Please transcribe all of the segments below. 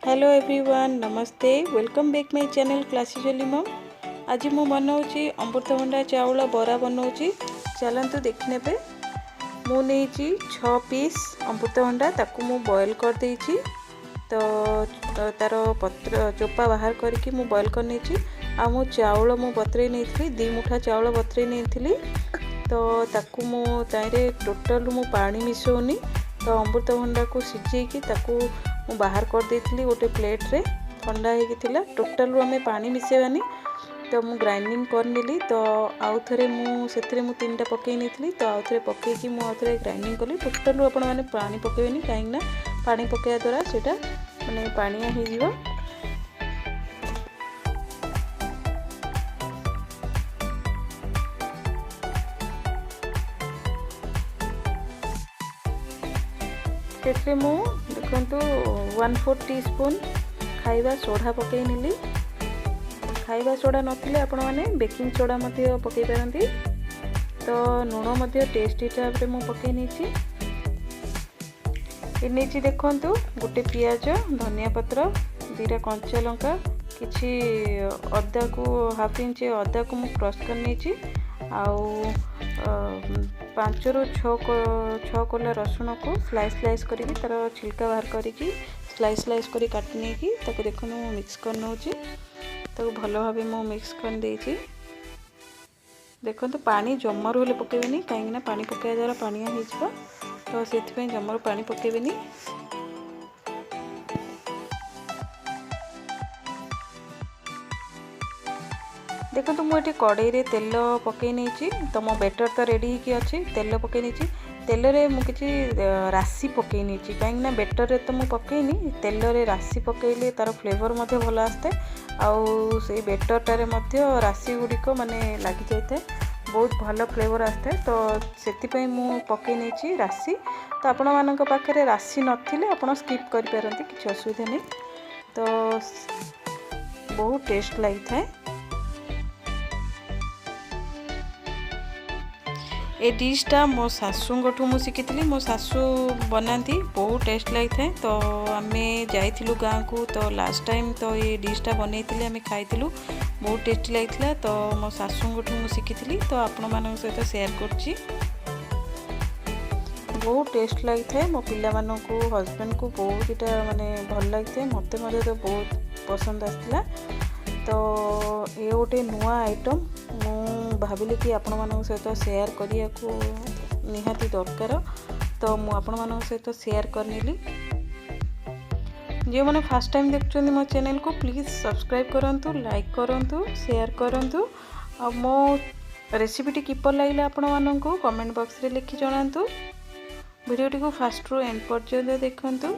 Hello everyone, नमस्ते। Welcome back my channel Classy Jolly Mom. आज मु बनाऊँगी अमृतभंडा चाउल बरा बनाऊँगी। चलतु देखने पे मुझे 6 पीस अमृतभंडा ताकू मु बॉयल कर देइछि। तो तार पत्र चोपा बाहर करके मु बॉयल कर नहीं। आ मु चाउल मु बतरे नहीं 2 मुठा चाउल बतरे नहीं। तो ताकू मु ताइरे टोटल मु पानी मिसौनी। तो अमृतभंडा को सिझेकी ताकू मु बाहर कर देइथिली गोटे प्लेट रे। ठंडा होगी टोटल आम पानी मिसेबानी। तो मु ग्राइंडिंग कर नेली। तो आउ थे मुझे 3टा पकई नहीं। तो आउ थे पकईकी मुझे ग्राइंडिंग कली। टोटल आपण मैंने पानी पकेबनी कहीं पानी पकड़ा द्वारा सेटा माने पानिया हो। तेरे मु देखु 1/4 टीस्पून खाइबा सोडा पकई नेली। खाइबा सोडा नथिले आपण माने बेकिंग सोडा मध्य पकई पारंती। तो लूण मध्य टेस्ट हिसाब से मु पकई नेछि। इनेछि देखंतु गोटे पियाज, धनिया पत्र, 2टा कंचा लंका, किछि अदा को 1/2 इंच अदा को मु क्रश कर नेछि। आउ 5 ରୁ 6 कोला रसुण को स्लाइस करके तार छिलका बाहर करके स्लाइस करी काटी नहीं कि ताको देखो मिक्स कर नौची। ताको भल भाव मु मिक्स कर देछि। देखो तो पानी जमर होले पकेबेनी कहीं पानी पकाया द्वारा पानिया हो। तो से जमर पानी पकेबेनी। देखो तो मुझे कड़ई रे तेल पकई नहीं। तो मो बेटर तो रेडी होगी अच्छी। तेल पकई नहीं। तेल रे मुझे राशि पकई नहीं कहीं बेटर रे तो मुझे पकईनी। तेल रे राशि पकईले तार फ्लेवर मध्य भल आसते। आउ से बेटरटारे मध्य राशि गुड़िक माने लगी जाए बहुत भल फ्लेवर आसते। तो से मु पकई नहीं राशि। तो आपण मान पाखे राशि नथिले आपण स्किप कर पारंती, किसी असुविधा नहीं। तो बहुत टेस्ट लगी था। ए डिशटा मो शाशुठू मुझे शिखी। मो शाशु बनाती बहुत टेस्ट लगी था। तो आम जाइलु गाँव को। तो लास्ट टाइम तो ये डिशटा बनई आम खाइलु बहुत टेस्टी लगी। तो मो शाशुठू मुझे शिखी। तो आपण मान सहित शेयर करछि। बहुत टेस्ट लगी था। मो पिला को हस्बैंड को बहुत इटा माने भल लगी था। मत तो बहुत पसंद आसला। तो ये गोटे नुआ आइटम मु भाविली कि आपण मान सहित शेयर करिया को निहाती दरकार। तो मु आपण मान सहित शेयर करनेली। जो मैंने फर्स्ट टाइम देखुं मो चैनल को प्लीज़ सब्सक्राइब करंतु, लाइक करंतु, शेयर करंतु। आ मो रेसिपीटी किपर लगे आपण मान को कमेंट बॉक्स रे लिखि जणांतु। वीडियोटी को फास्ट रु एंड पर्यंत देखंतु।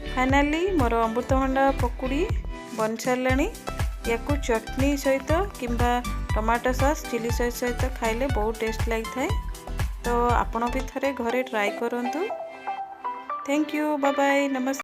फाइनाली मोर अमृतभंडा पकुड़ी बन सारे। या चटनी सहित किंबा टमाटो सॉस, चिली सॉस सहित खाइले बहुत टेस्ट लगी था। तो आपण भी थे घरे ट्राई करंतु। थैंक यू, बाय बाय, नमस्ते।